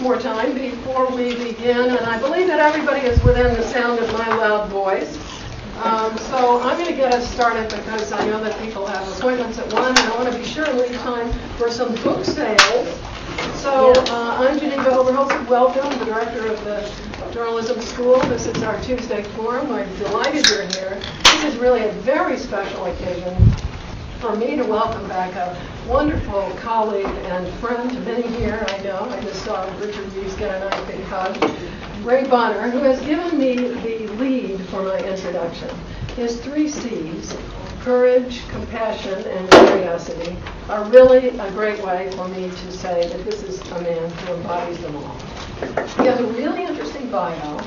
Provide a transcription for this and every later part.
more time before we begin, and I believe that everybody is within the sound of my loud voice. So I'm going to get us started because I know that people have appointments at 1, and I want to be sure and leave time for some book sales. So I'm Geneva Overholtz. Welcome, the director of the Journalism School. This is our Tuesday forum. We're delighted you're here. This is really a very special occasion for me to welcome back a wonderful colleague and friend to many here. I know, I just saw Richard Reeves get a nice big hug. Ray Bonner, who has given me the lead for my introduction. His 3 C's, courage, compassion, and curiosity, are really a great way for me to say that this is a man who embodies them all. He has a really interesting bio.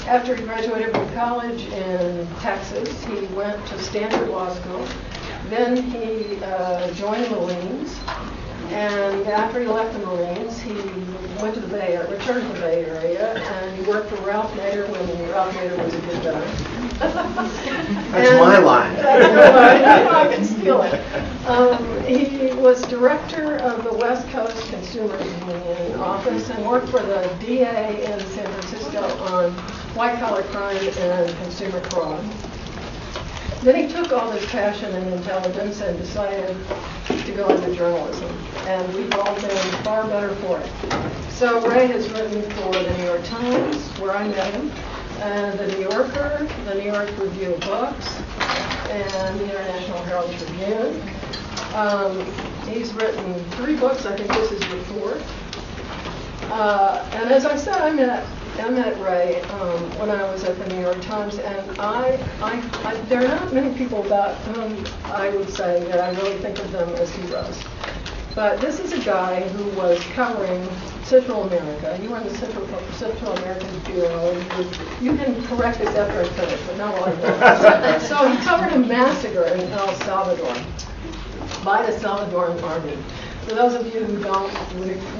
After he graduated from college in Texas, he went to Stanford Law School. Then he joined the Marines, and after he left the Marines, he went to the Bay Area, returned to the Bay Area, and he worked for Ralph Nader when Ralph Nader was a good guy. That's my line. That's your line. I can steal it. He was director of the West Coast Consumer Union office and worked for the DA in San Francisco on white-collar crime and consumer fraud. Then he took all this passion and intelligence and decided to go into journalism. And we've all been far better for it. So Ray has written for the New York Times, where I met him, and the New Yorker, the New York Review of Books, and the International Herald Tribune. He's written 3 books. I think this is your 4th. And as I said, I met Ray when I was at the New York Times, and there are not many people about whom I would say that I really think of them as heroes. But this is a guy who was covering Central America. You were in the Central American Bureau. You can correct this after I finish, but not while I'm done. So he covered a massacre in El Salvador by the Salvadoran army. For those of you who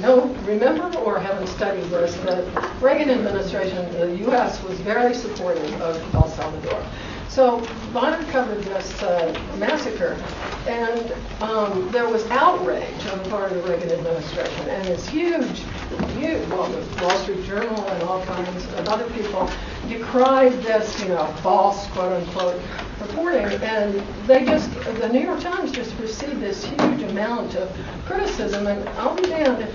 don't remember or haven't studied this, the Reagan administration, the U.S. was very supportive of El Salvador. So Bonner covered this massacre, and there was outrage on the part of the Reagan administration, and this huge, well, the Wall Street Journal and all kinds of other people decried this, false, quote-unquote, reporting, and the New York Times just received this huge amount of criticism, and I'll be damned if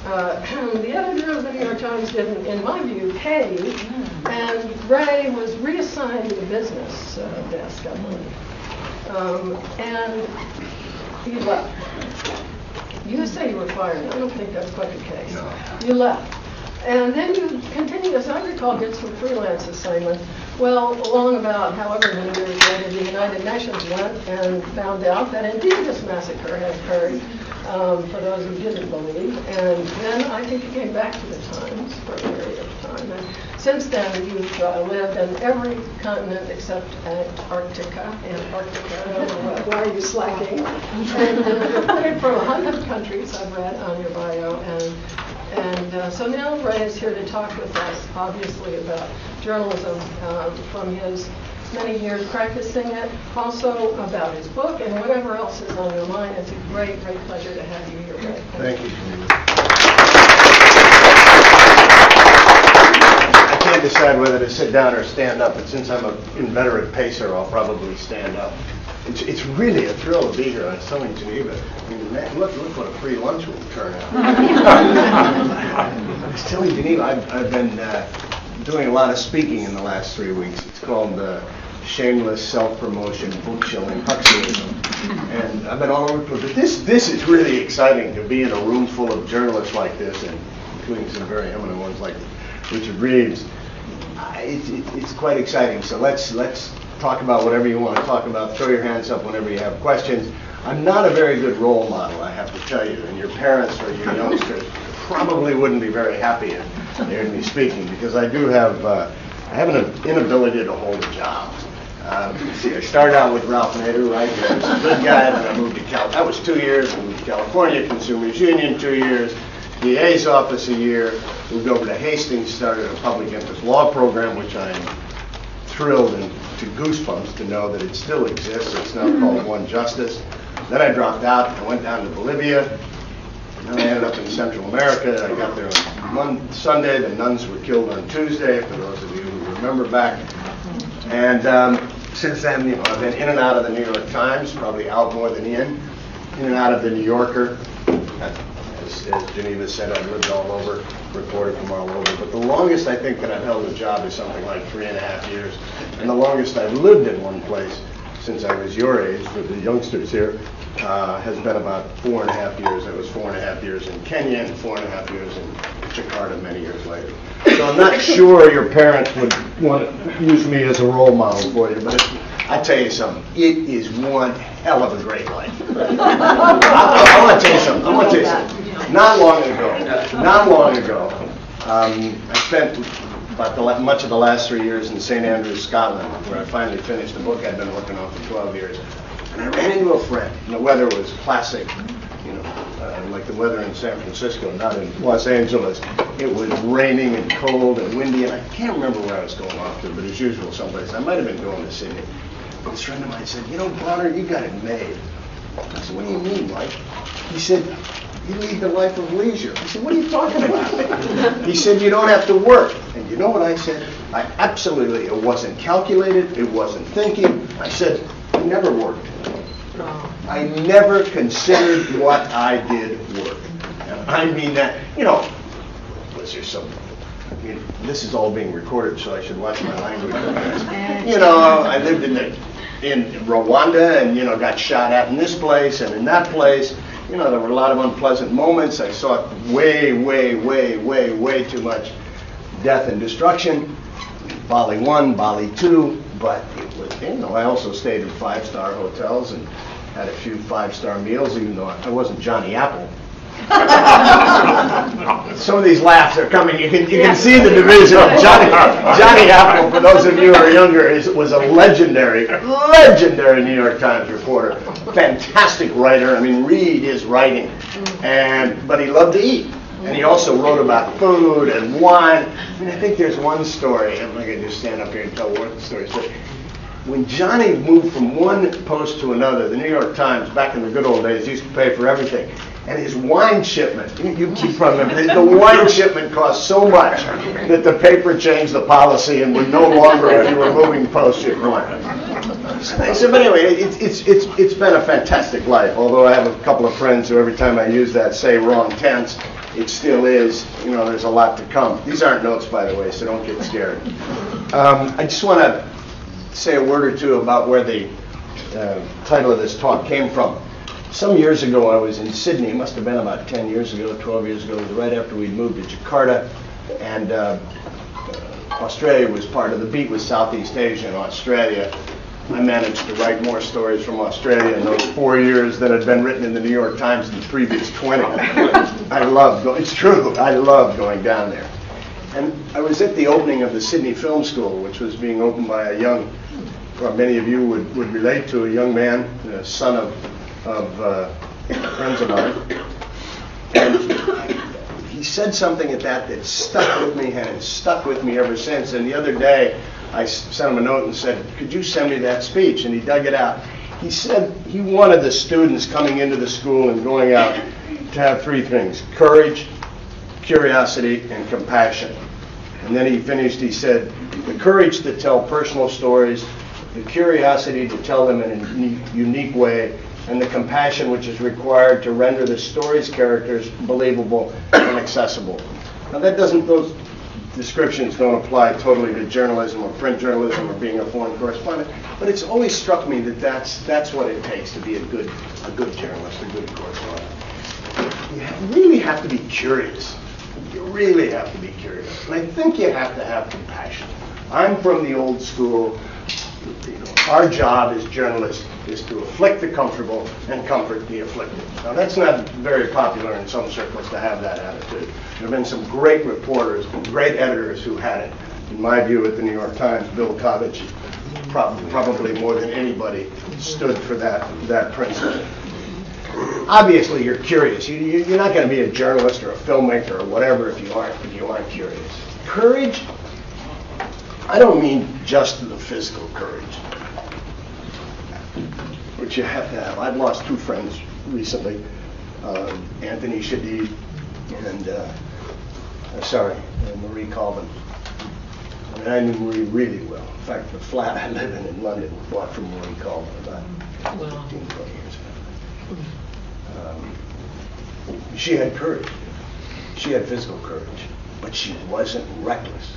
the editor of the New York Times didn't, in my view, cave, and Ray was reassigned to the business desk, I believe. And he left. You say you were fired. I don't think that's quite the case. No. You left. And then you continued, as I recall, did some freelance assignments. Well, along about however many years later, the United Nations went and found out that indeed this massacre had occurred, for those who didn't believe. And then I think you came back to the Times for a period of time. And since then, you've lived in every continent except Antarctica. I don't know why are you slacking? And reported from 100 countries, I've read on your bio. And so now Ray is here to talk with us, obviously, about journalism from his many years practicing it, also about his book and whatever else is on your mind. It's a great, great pleasure to have you here, Ray. Thank you, Geneva. I can't decide whether to sit down or stand up, but since I'm an inveterate pacer, I'll probably stand up. It's really a thrill to be here. I was telling Geneva, I mean, man, look what a free lunch will turn out. I was telling Geneva, I've been doing a lot of speaking in the last 3 weeks. It's called Shameless Self-Promotion, Book Shilling, Huxleyism. And I've been all over the place. But this is really exciting to be in a room full of journalists like this, and including some very eminent ones like Richard Reeves. It's quite exciting. So let's talk about whatever you want to talk about. Throw your hands up whenever you have questions. I'm not a very good role model, I have to tell you, and your parents or your youngsters probably wouldn't be very happy if they heard me speaking, because I do have I have an inability to hold a job. See, I started out with Ralph Nader, right? He was a good guy, then I moved to that was 2 years. I moved to California, Consumers Union, 2 years. DA's office a year. Moved over to Hastings, started a public interest law program, which I'm thrilled and to goosebumps to know that it still exists. It's now called One Justice. Then I dropped out. I went down to Bolivia. And I ended up in Central America. I got there on Sunday. The nuns were killed on Tuesday, for those of you who remember back. And since then, you know, I've been in and out of the New York Times, probably out more than in and out of the New Yorker. As Geneva said, I've lived all over, reported from all over. But the longest I think that I've held a job is something like 3.5 years. And the longest I've lived in one place since I was your age, with the youngsters here, has been about 4.5 years. It was 4.5 years in Kenya and 4.5 years in Jakarta many years later. So I'm not sure your parents would want to use me as a role model for you, but I tell you something, it is one hell of a great life. I want to tell you something. Not long ago, I spent about much of the last 3 years in St. Andrews, Scotland, where I finally finished the book I'd been working on for 12 years. And I ran into a friend, and the weather was classic, you know, like the weather in San Francisco, not in Los Angeles. It was raining and cold and windy, and I can't remember where I was going off to, but as usual, someplace. I might have been going to Sydney. But this friend of mine said, you know, Bonner, you got it made. I said, what do you mean, Mike? He said, you lead the life of leisure. I said, what are you talking about? He said, you don't have to work. And you know what I said? It wasn't calculated, it wasn't thinking. I said, I never worked. I never considered what I did work. And I mean that, you know, was there some, I mean, this is all being recorded, so I should watch my language. You know, I lived in Rwanda and, you know, got shot at in this place and in that place. You know, there were a lot of unpleasant moments. I saw way too much death and destruction. Bali 1, Bali 2, but it was, you know, I also stayed in 5-star hotels and had a few 5-star meals, even though I wasn't Johnny Apple. Some of these laughs are coming. You can see the division. Johnny Apple, for those of you who are younger, was a legendary New York Times reporter. Fantastic writer. I mean, read his writing. But he loved to eat. And he also wrote about food and wine. And I think there's one story. I'm not going to just stand up here and tell what the story is. But when Johnny moved from one post to another, the New York Times, back in the good old days, used to pay for everything. And his wine shipment, you keep from him, the wine shipment cost so much that the paper changed the policy and would no longer, if you were moving post, ship wine. So, but anyway, it's been a fantastic life, although I have a couple of friends who every time I use that say wrong tense. It still is, you know, there's a lot to come. These aren't notes, by the way, so don't get scared. I just want to say a word or two about where the title of this talk came from. Some years ago, I was in Sydney. It must have been about 10 years ago, 12 years ago. It was right after we'd moved to Jakarta, and Australia was part of the beat with Southeast Asia and Australia. I managed to write more stories from Australia in those 4 years than had been written in the New York Times in the previous 20. It's true, I love going down there. And I was at the opening of the Sydney Film School, which was being opened by a young, or many of you would relate to, a young man, the son of friends of mine. And he said something at that stuck with me and has stuck with me ever since. And the other day, I sent him a note and said, could you send me that speech? And he dug it out. He said he wanted the students coming into the school and going out to have 3 things: courage, curiosity, and compassion. And then he finished, he said, the courage to tell personal stories, the curiosity to tell them in a unique way, and the compassion which is required to render the story's characters believable and accessible. Now those descriptions don't apply totally to journalism or print journalism or being a foreign correspondent, but it's always struck me that that's what it takes to be a good journalist, a good correspondent. You really have to be curious. You really have to be curious. And I think you have to have compassion. I'm from the old school. You know, our job as journalists is to afflict the comfortable and comfort the afflicted. Now, that's not very popular in some circles to have that attitude. There have been some great reporters, great editors who had it. In my view, at the New York Times, Bill Kovach, probably more than anybody, stood for that principle. Obviously, you're curious. You're not going to be a journalist or a filmmaker or whatever if you aren't curious. Courage, I don't mean just the physical courage, which you have to have. I've lost 2 friends recently Anthony Shadid, and Marie Colvin. And I knew Marie really well. In fact, the flat I live in London was bought from Marie Colvin about 15, 20 years ago. She had courage. She had physical courage, but she wasn't reckless.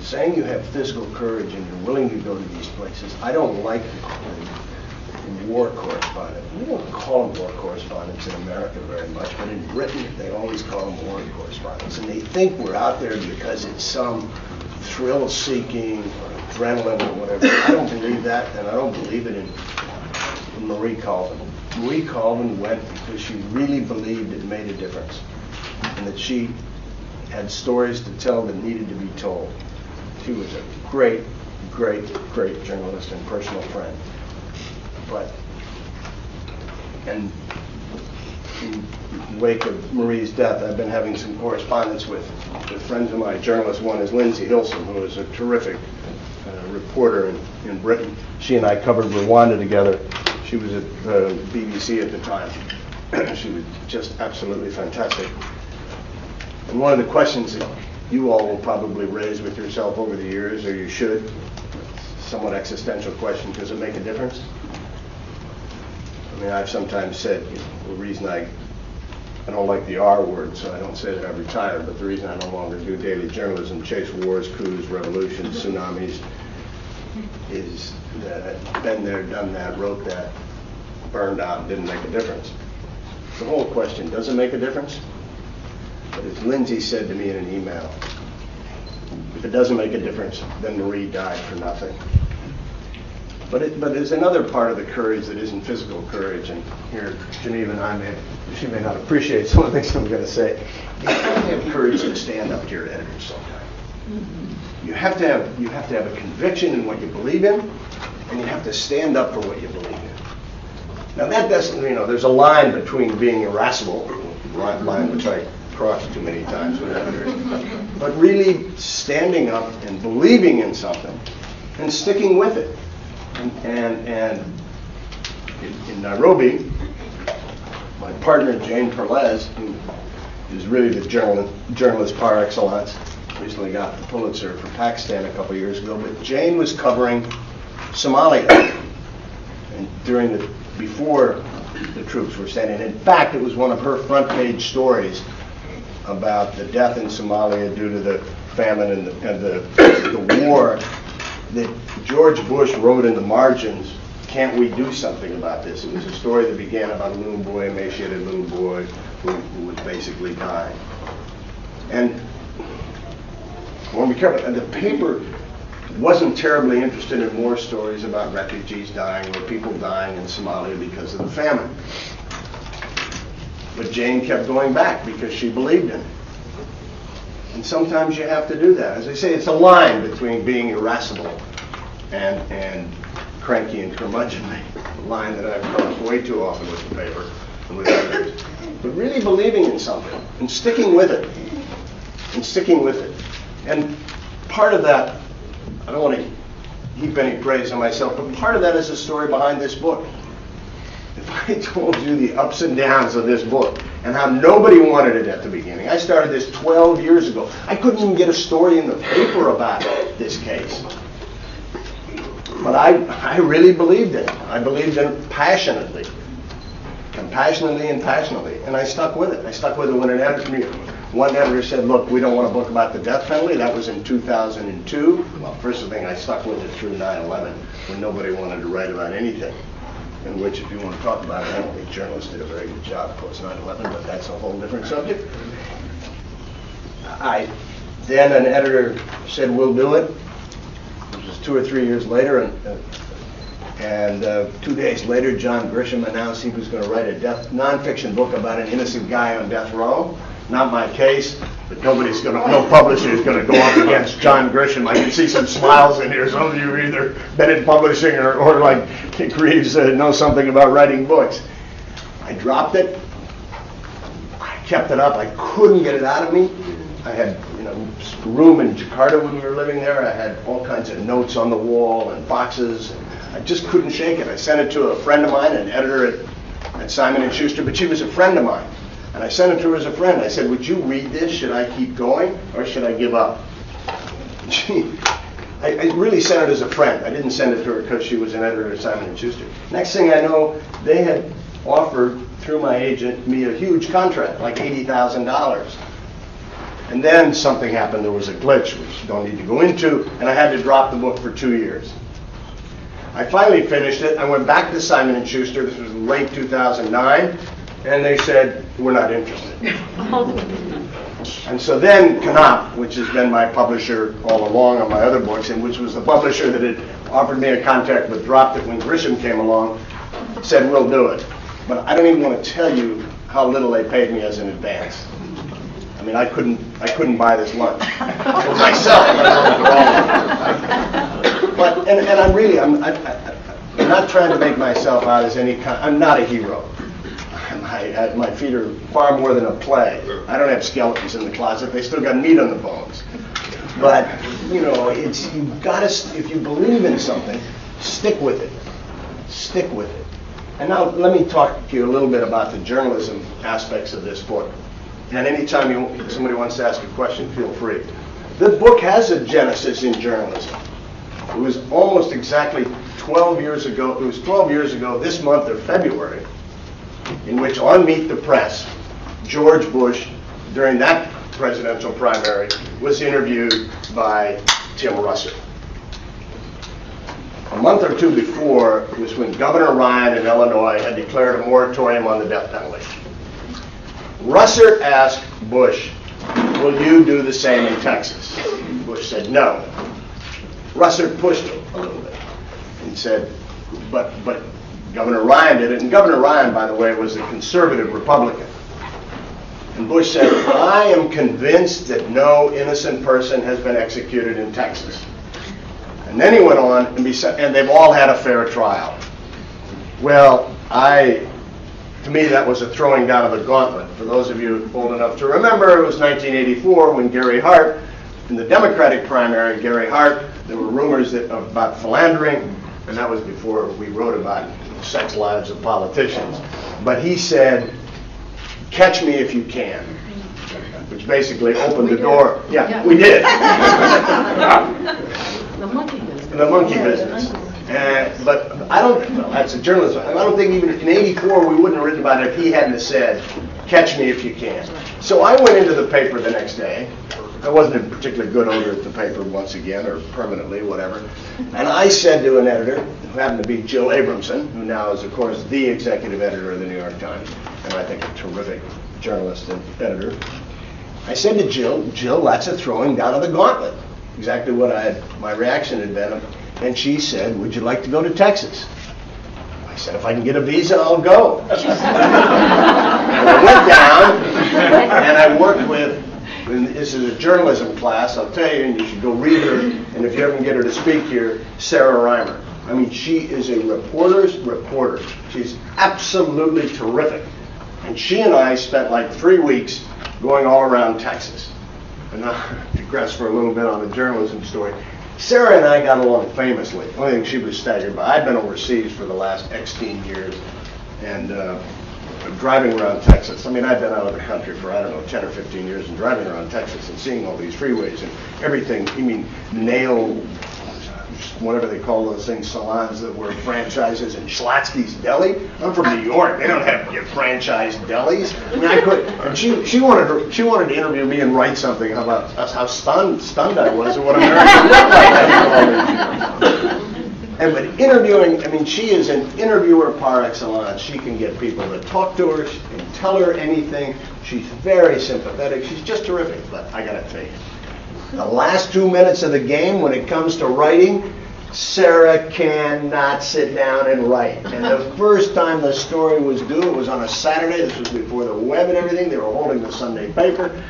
Saying you have physical courage and you're willing to go to these places, I don't like the war correspondent. We don't call them war correspondents in America very much, but in Britain they always call them war correspondents. And they think we're out there because it's some thrill-seeking or adrenaline or whatever. I don't believe that, and I don't believe it in Marie Colvin. Marie Colvin went because she really believed it made a difference, and that she had stories to tell that needed to be told. She was a great, great, great journalist and personal friend. But, and in the wake of Marie's death, I've been having some correspondence with friends of mine, journalists. One is Lindsay Hilson, who is a terrific reporter in Britain. She and I covered Rwanda together. She was at BBC at the time. She was just absolutely fantastic. And one of the questions that you all will probably raise with yourself over the years, or you should, somewhat existential question, does it make a difference? I mean, I've sometimes said, the reason I don't like the R word, so I don't say that I've retired, but the reason I no longer do daily journalism, chase wars, coups, revolutions, tsunamis, is that I've been there, done that, wrote that, burned out, didn't make a difference. The whole question, does it make a difference? But as Lindsay said to me in an email, if it doesn't make a difference, then Marie died for nothing. But there's another part of the courage that isn't physical courage, and here Geneva and she may not appreciate some of the things I'm going to say. You have to have courage to stand up to your editors sometimes. You have to have a conviction in what you believe in, and you have to stand up for what you believe in. Now that doesn't, there's a line between being irascible, line which I crossed too many times with editors, but really standing up and believing in something and sticking with it. And in Nairobi, my partner Jane Perlez, who is really the journalist par excellence, recently got the Pulitzer for Pakistan a couple of years ago, but Jane was covering Somalia and before the troops were sent in. In fact, it was one of her front page stories about the death in Somalia due to the famine and the war, that George Bush wrote in the margins, can't we do something about this? It was a story that began about a little boy, emaciated little boy, who was basically dying. And I want to be careful. And the paper wasn't terribly interested in more stories about refugees dying or people dying in Somalia because of the famine. But Jane kept going back because she believed in it. And sometimes you have to do that. As I say, it's a line between being irascible and cranky and curmudgeonly. A line that I've crossed way too often with the paper and with others. But really believing in something and sticking with it. And part of that, I don't want to heap any praise on myself, but part of that is the story behind this book. If I told you the ups and downs of this book and how nobody wanted it at the beginning. I started this 12 years ago. I couldn't even get a story in the paper about this case. But I really believed in it. I believed in it passionately. Compassionately and passionately. And I stuck with it. I stuck with it when one editor said, look, we don't want a book about the death penalty. That was in 2002. Well, first thing, I stuck with it through 9/11 when nobody wanted to write about anything. In which, if you want to talk about it, I don't think journalists did a very good job post 9/11, but that's a whole different subject. Then an editor said, we'll do it. It was 2 or 3 years later, and 2 days later, John Grisham announced he was going to write a nonfiction book about an innocent guy on death row. Not my case, but no publisher is going to go up against John Grisham. I can see some smiles in here. Some of you either been in publishing or like Dick Reeves know something about writing books. I dropped it. I kept it up. I couldn't get it out of me. I had room in Jakarta when we were living there. I had all kinds of notes on the wall and boxes. I just couldn't shake it. I sent it to a friend of mine, an editor at at Simon & Schuster, but she was a friend of mine. And I sent it to her as a friend. I said, would you read this? Should I keep going or should I give up? I really sent it as a friend. I didn't send it to her because she was an editor at Simon & Schuster. Next thing I know, they had offered, through my agent, me a huge contract, like $80,000. And then something happened. There was a glitch, which you don't need to go into, and I had to drop the book for 2 years. I finally finished it. I went back to Simon & Schuster. This was late 2009. And they said, we're not interested. And so then Knopf, which has been my publisher all along on my other books, and which was the publisher that had offered me a contract but dropped it when Grisham came along, said, we'll do it. But I don't even want to tell you how little they paid me as an advance. I mean, I couldn't buy this lunch for myself. But I'm not trying to make myself out as any kind. I'm not a hero. My feet are far more than a play. I don't have skeletons in the closet. They still got meat on the bones. But you've got to. If you believe in something, stick with it. Stick with it. And now let me talk to you a little bit about the journalism aspects of this book. And anytime somebody wants to ask a question, feel free. The book has a genesis in journalism. It was almost exactly 12 years ago. It was 12 years ago this month of February, in which on Meet the Press, George Bush, during that presidential primary, was interviewed by Tim Russert. A month or two before was when Governor Ryan in Illinois had declared a moratorium on the death penalty. Russert asked Bush, will you do the same in Texas? Bush said no. Russert pushed him a little bit and said, but Governor Ryan did it, and Governor Ryan, by the way, was a conservative Republican. And Bush said, I am convinced that no innocent person has been executed in Texas. And then he went on, and they've all had a fair trial. Well, to me, that was a throwing down of the gauntlet. For those of you old enough to remember, it was 1984 when Gary Hart, in the Democratic primary, there were rumors about philandering, and that was before we wrote about sex lives of politicians. But he said, catch me if you can, which basically opened the door. Yeah, we did. The monkey business. The monkey business. But I don't, that's a journalist. I don't think even in '84 we wouldn't have written about it if he hadn't said, catch me if you can. So I went into the paper the next day. I wasn't a particularly good owner at the paper once again, or permanently, whatever. And I said to an editor, who happened to be Jill Abramson, who now is, of course, the executive editor of the New York Times, and I think a terrific journalist and editor. I said to Jill, that's a throwing down of the gauntlet. Exactly what my reaction had been. And she said, would you like to go to Texas? I said, if I can get a visa, I'll go. And I went down, and I worked with, and this is a journalism class, I'll tell you, and you should go read her, and if you ever get her to speak here, Sarah Reimer. I mean, she is a reporter's reporter. She's absolutely terrific. And she and I spent like 3 weeks going all around Texas. And I'll digress for a little bit on the journalism story. Sarah and I got along famously. The only thing she was staggered by, I'd been overseas for the last 16 years, and driving around Texas. I mean, I've been out of the country for, 10 or 15 years, and driving around Texas and seeing all these freeways and everything. I mean, nail, whatever they call those things, salons that were franchises, and Schlotsky's Deli. I'm from New York. They don't have franchised delis. I mean, I could. And she wanted to interview me and write something about how stunned I was at what America looked like. But interviewing, I mean, she is an interviewer par excellence. She can get people to talk to her and tell her anything. She's very sympathetic. She's just terrific. But I got to tell you, the last 2 minutes of the game, when it comes to writing, Sarah cannot sit down and write. And the first time the story was due, it was on a Saturday. This was before the web and everything. They were holding the Sunday paper.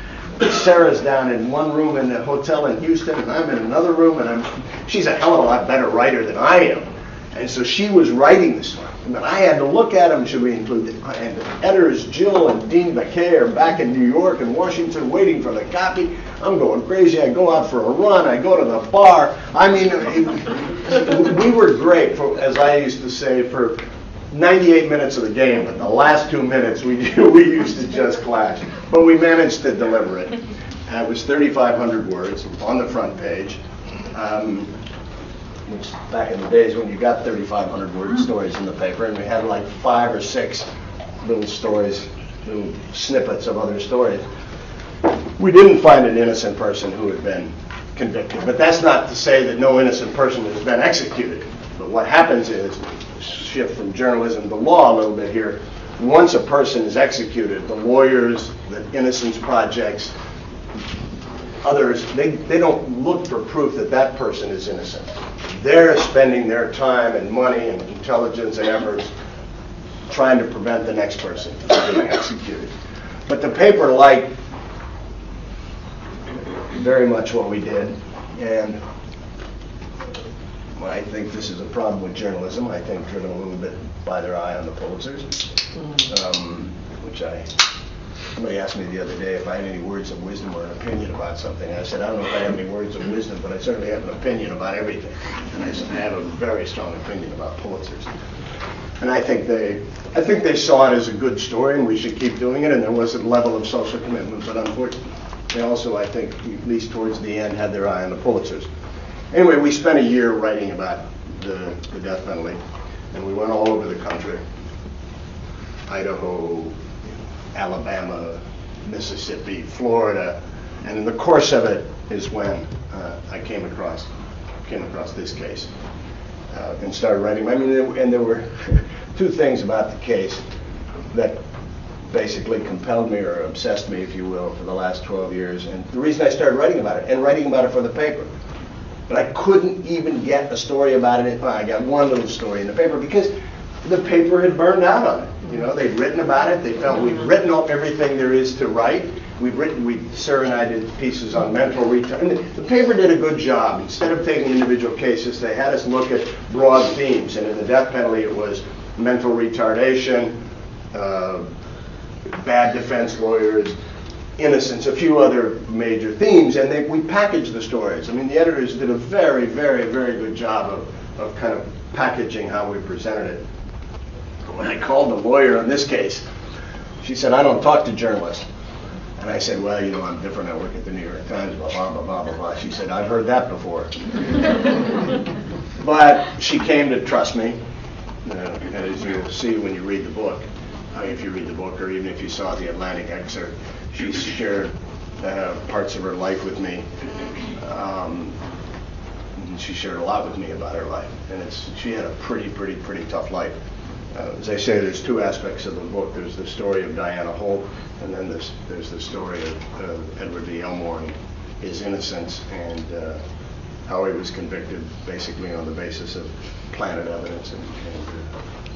Sarah's down in one room in the hotel in Houston, and I'm in another room, and she's a hell of a lot better writer than I am. And so she was writing the story. But I had to look at them. Should we include it? And the editors, Jill and Dean McKay, are back in New York and Washington waiting for the copy. I'm going crazy. I go out for a run. I go to the bar. I mean, we were great, as I used to say, for 98 minutes of the game, but the last 2 minutes we used to just clash. But we managed to deliver it. It was 3,500 words on the front page, which back in the days when you got 3,500 word stories in the paper, and we had like 5 or 6 little stories, little snippets of other stories. We didn't find an innocent person who had been convicted, but that's not to say that no innocent person has been executed. But what happens is, shift from journalism to law a little bit here, once a person is executed, the lawyers, the Innocence Projects, others, they don't look for proof that that person is innocent. They're spending their time and money and intelligence and efforts trying to prevent the next person from being executed. But the paper liked very much what we did, and I think this is a problem with journalism. I think driven a little bit by their eye on the Pulitzers, which somebody asked me the other day if I had any words of wisdom or an opinion about something. I said, I don't know if I have any words of wisdom, but I certainly have an opinion about everything. And I said, I have a very strong opinion about Pulitzers. And I think they saw it as a good story, and we should keep doing it, and there was a level of social commitment, but unfortunately, they also, I think, at least towards the end, had their eye on the Pulitzers. Anyway, we spent a year writing about the death penalty, and we went all over the country. Idaho, Alabama, Mississippi, Florida, and in the course of it is when I came across this case and started writing. I mean, and there were 2 things about the case that basically compelled me or obsessed me, if you will, for the last 12 years. And the reason I started writing about it, and writing about it for the paper, but I couldn't even get a story about it. I got one little story in the paper because the paper had burned out on it. You know, they'd written about it. They felt we've written up everything there is to write. Sarah and I did pieces on mental retardation. The paper did a good job. Instead of taking individual cases, they had us look at broad themes. And in the death penalty, it was mental retardation, bad defense lawyers, innocence, a few other major themes, and we packaged the stories. I mean, the editors did a very, very, very good job of kind of packaging how we presented it. When I called the lawyer in this case, she said, I don't talk to journalists. And I said, well, you know, I'm different. I work at the New York Times, blah, blah, blah, blah, blah, blah. She said, I've heard that before. But she came to trust me, as you'll see when you read the book. If you read the book, or even if you saw the Atlantic excerpt, she shared parts of her life with me. She shared a lot with me about her life, and she had a pretty tough life. As I say, there's 2 aspects of the book. There's the story of Diana Holt, and then there's the story of Edward D. Elmore and his innocence, and how he was convicted basically on the basis of planted evidence and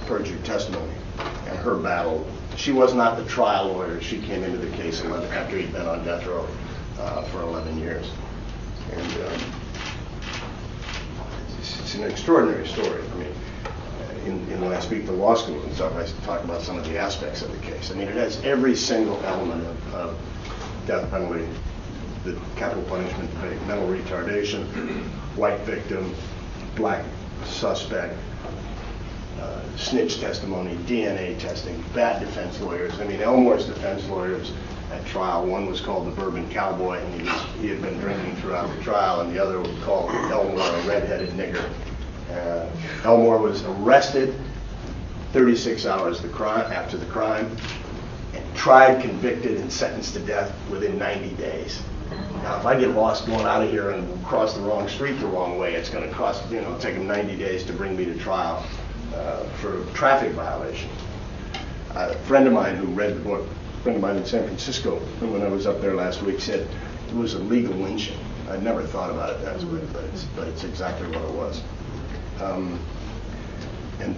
perjured testimony, and her battle. She was not the trial lawyer. She came into the case after he'd been on death row for 11 years. And it's an extraordinary story. I mean, when I speak to law schools and stuff, I talk about some of the aspects of the case. I mean, it has every single element of death penalty, the capital punishment, mental retardation, white victim, black suspect, snitch testimony, DNA testing, bad defense lawyers. I mean, Elmore's defense lawyers at trial, one was called the Bourbon Cowboy, and he had been drinking throughout the trial, and the other was called Elmore, a redheaded nigger. Elmore was arrested 36 hours after the crime, and tried, convicted, and sentenced to death within 90 days. Now, if I get lost going out of here and cross the wrong street the wrong way, it's going to cost, take them 90 days to bring me to trial for traffic violation. A friend of mine who read the book, a friend of mine in San Francisco, when I was up there last week, said it was a legal lynching. I'd never thought about it that way, but it's exactly what it was. And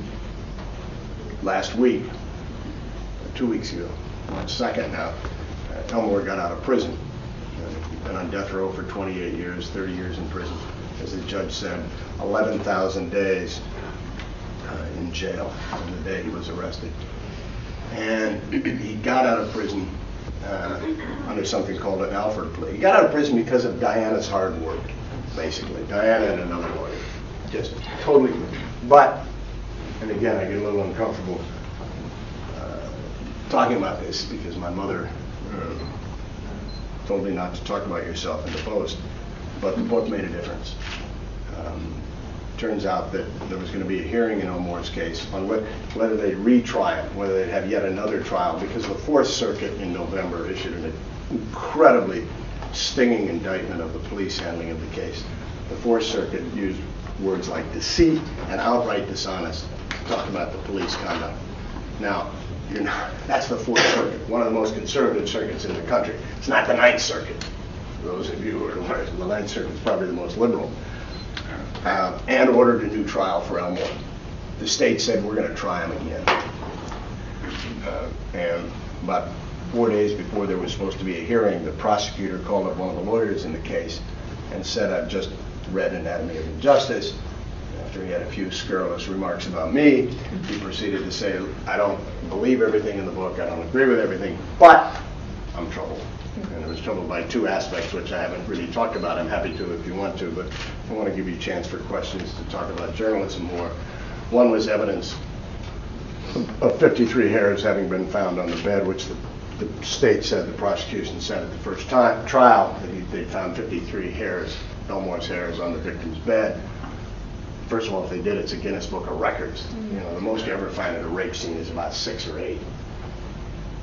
last week, 2 weeks ago, March 2nd now, Elmore got out of prison. He'd been on death row for 28 years, 30 years in prison. As the judge said, 11,000 days in jail on the day he was arrested. And he got out of prison under something called an Alford plea. He got out of prison because of Diana's hard work, basically. Diana and another lawyer. Just totally. But and again, I get a little uncomfortable talking about this because my mother told me not to talk about yourself in the Post, but the book made a difference. Turns out that there was going to be a hearing in Elmore's case on whether they'd retry it, whether they'd have yet another trial, because the Fourth Circuit in November issued an incredibly stinging indictment of the police handling of the case. The Fourth Circuit used words like deceit and outright dishonest to talk about the police conduct. Now, that's the Fourth Circuit, one of the most conservative circuits in the country. It's not the Ninth Circuit. For those of you who are lawyers, the Ninth Circuit is probably the most liberal. And ordered a new trial for Elmore. The state said, we're going to try him again. And about 4 days before there was supposed to be a hearing, the prosecutor called up one of the lawyers in the case and said, I've just read Anatomy of Injustice. After he had a few scurrilous remarks about me, he proceeded to say, I don't believe everything in the book, I don't agree with everything, but I'm troubled. And I was troubled by two aspects, which I haven't really talked about. I'm happy to if you want to, but I want to give you a chance for questions to talk about journalism more. One was evidence of 53 hairs having been found on the bed, which the state said, the prosecution said at the first trial, that they found 53 hairs, Elmore's hairs, on the victim's bed. First of all, if they did, it's a Guinness Book of Records. You know, the most you ever find at a rape scene is about 6 or 8.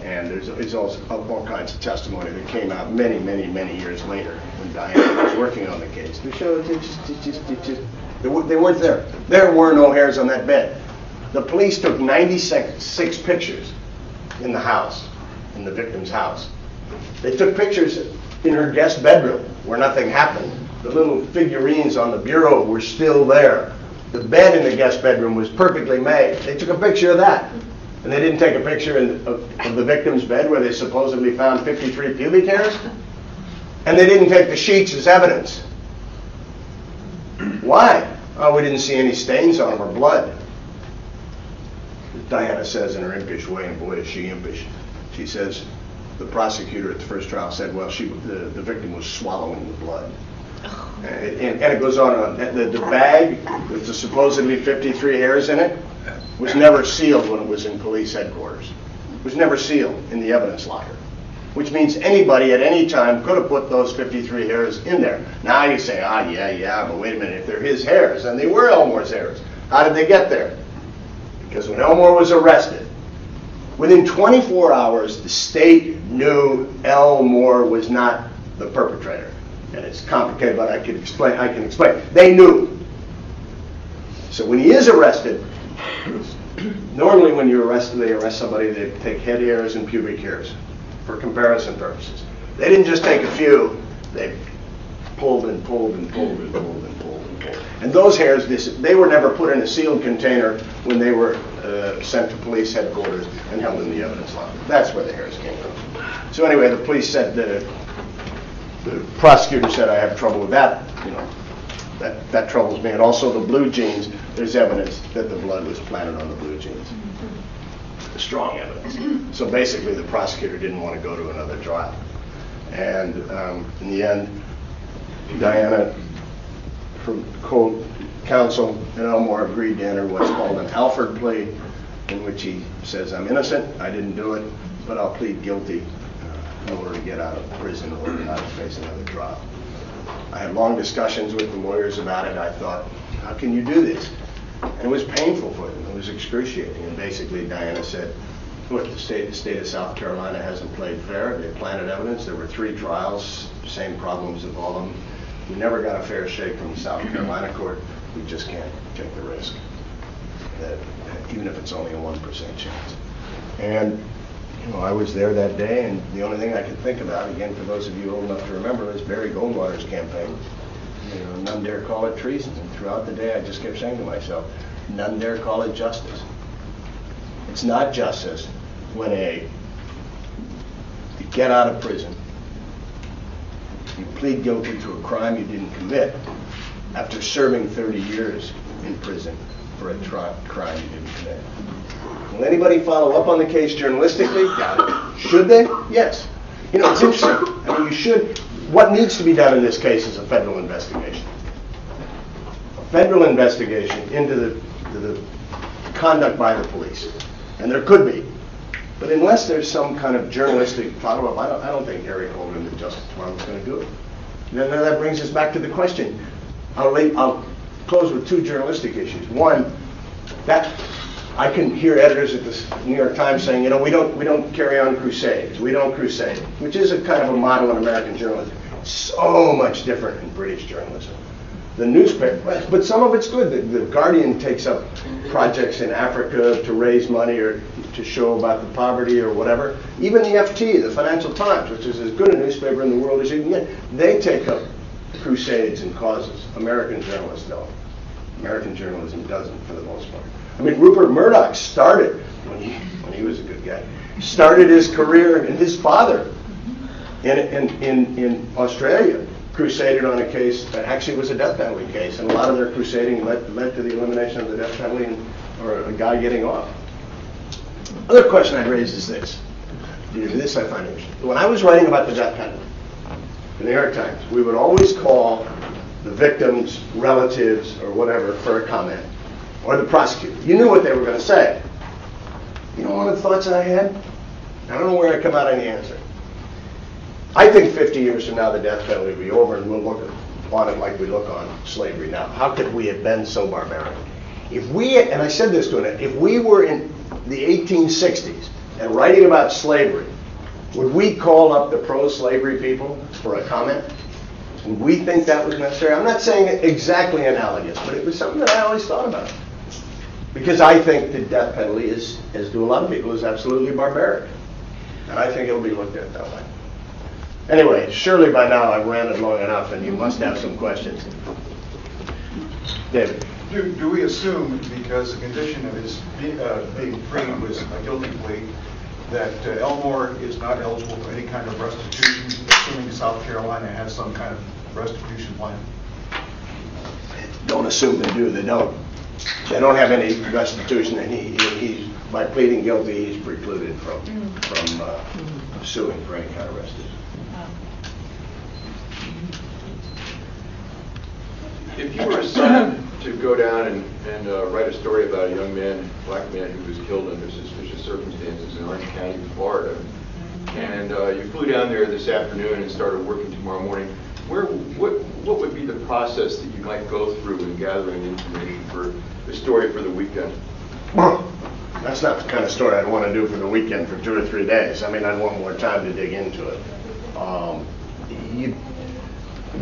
And there's also all kinds of testimony that came out many, many, many years later when Diana was working on the case to show they weren't there. There were no hairs on that bed. The police took 96 pictures in the house, in the victim's house. They took pictures in her guest bedroom where nothing happened. The little figurines on the bureau were still there. The bed in the guest bedroom was perfectly made. They took a picture of that. And they didn't take a picture of the victim's bed where they supposedly found 53 pubic hairs. And they didn't take the sheets as evidence. Why? Oh, we didn't see any stains on them or blood. Diana says in her impish way, and boy is she impish, she says, the prosecutor at the first trial said, well, the victim was swallowing the blood. And it goes on. The bag with the supposedly 53 hairs in it was never sealed when it was in police headquarters. It was never sealed in the evidence locker, which means anybody at any time could have put those 53 hairs in there. Now you say, yeah, but wait a minute, if they're his hairs, and they were Elmore's hairs, how did they get there? Because when Elmore was arrested, within 24 hours, the state knew Elmore was not the perpetrator. And it's complicated, but I can explain. They knew. So when he is arrested, normally when they arrest somebody, they take head hairs and pubic hairs for comparison purposes. They didn't just take a few, they pulled and pulled and pulled and pulled and pulled and pulled. And those hairs, they were never put in a sealed container when they were sent to police headquarters and held in the evidence locker. That's where the hairs came from. So anyway, the police said, the prosecutor said, I have trouble with that, that troubles me. And also the blue jeans, there's evidence that the blood was planted on the blue jeans. Strong evidence. So basically the prosecutor didn't want to go to another trial. And in the end, Diana, her co-counsel and Elmore agreed to enter what's called an Alford plea, in which he says, I'm innocent, I didn't do it, but I'll plead guilty in order to get out of prison or not to face another trial. I had long discussions with the lawyers about it. I thought, how can you do this? And it was painful for them. It was excruciating. And basically Diana said, look, the state of South Carolina hasn't played fair. They planted evidence. There were 3 trials, same problems of all of them. We never got a fair shake from the South Carolina court. We just can't take the risk, even if it's only a 1% chance. And I was there that day, and the only thing I could think about, again, for those of you old enough to remember, is Barry Goldwater's campaign. None dare call it treason. And throughout the day, I just kept saying to myself, none dare call it justice. It's not justice when you get out of prison, you plead guilty to a crime you didn't commit after serving 30 years in prison for a crime you didn't commit. Will anybody follow up on the case journalistically? Doubt it. Should they? Yes. It's interesting. I mean, you should. What needs to be done in this case is a federal investigation. A federal investigation into the misconduct by the police, and there could be. But unless there's some kind of journalistic follow-up, I don't think Eric Holder, the Justice Department, is going to do it. Then that brings us back to the question. I'll close with two journalistic issues. One, that I can hear editors at the New York Times saying, you know, we don't carry on crusades. We don't crusade, which is a kind of a model in American journalism. So much different in British journalism. The newspaper, but some of it's good. The Guardian takes up projects in Africa to raise money or to show about the poverty or whatever. Even the FT, the Financial Times, which is as good a newspaper in the world as you can get, they take up crusades and causes. American journalists don't. American journalism doesn't, for the most part. I mean, Rupert Murdoch started, when he was a good guy, started his career, and his father in Australia crusaded on a case that actually was a death penalty case, and a lot of their crusading led to the elimination of the death penalty or a guy getting off. Other question I'd raise is this. This I find interesting. When I was writing about the death penalty in the New York Times, we would always call the victims, relatives, or whatever for a comment, or the prosecutor. You knew what they were going to say. You know one of the thoughts I had? I don't know where I come out on the answer. I think 50 years from now the death penalty will be over and we'll look on it like we look on slavery now. How could we have been so barbaric? If we, and I said this to him, if we were in the 1860s and writing about slavery, would we call up the pro-slavery people for a comment? Would we think that was necessary? I'm not saying it exactly analogous, but it was something that I always thought about. Because I think the death penalty is, as do a lot of people, is absolutely barbaric. And I think it'll be looked at that way. Anyway, surely by now I've ranted long enough and you must have some questions. David. Do we assume, because the condition of his being freed was a guilty plea, that Elmore is not eligible for any kind of restitution, assuming South Carolina has some kind of restitution plan? Don't assume they do. They don't. They don't have any restitution, and he's by pleading guilty, he's precluded from suing for any kind of restitution. If you were assigned to go down and write a story about a young man, black man, who was killed under suspicious circumstances in Orange County, Florida, and you flew down there this afternoon and started working tomorrow morning, what would be the process that you might go through in gathering information for the story for the weekend? Well, that's not the kind of story I'd want to do for the weekend for 2 or 3 days. I mean, I'd want more time to dig into it.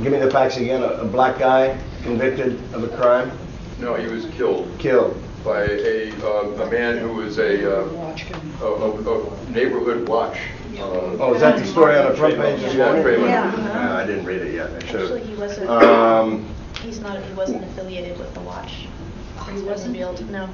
Give me the facts again. A black guy convicted of a crime? No, he was killed. Killed. By a man who was a neighborhood watch. Is that the story on the front page this morning? Yeah. I didn't read it yet. I should have. Actually, he wasn't. He wasn't affiliated with the watch. He wasn't revealed. No.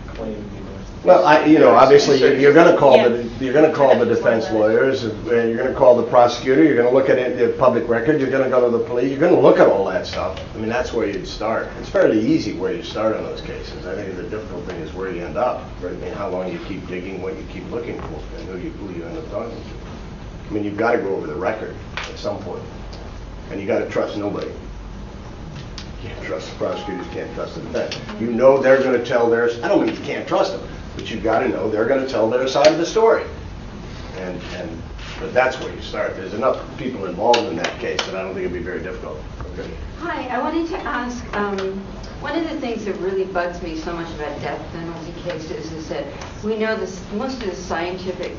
Well, obviously you're going to call the defense lawyers, and you're going to call the prosecutor. You're going to look at it, the public record. You're going to go to the police. You're going to look at all that stuff. I mean, that's where you'd start. It's fairly easy where you start on those cases. I think the difficult thing is where you end up. Right? I mean, how long you keep digging, what you keep looking for, and who you end up talking to. I mean, you've got to go over the record at some point, and you got to trust nobody. You can't trust the prosecutors, can't trust the defense. You know they're going to tell theirs. I don't mean you can't trust them, but you've got to know they're going to tell their side of the story. But that's where you start. There's enough people involved in that case that I don't think it'd be very difficult. Okay. Hi, I wanted to ask, one of the things that really bugs me so much about death penalty cases is that we know this, most of the scientific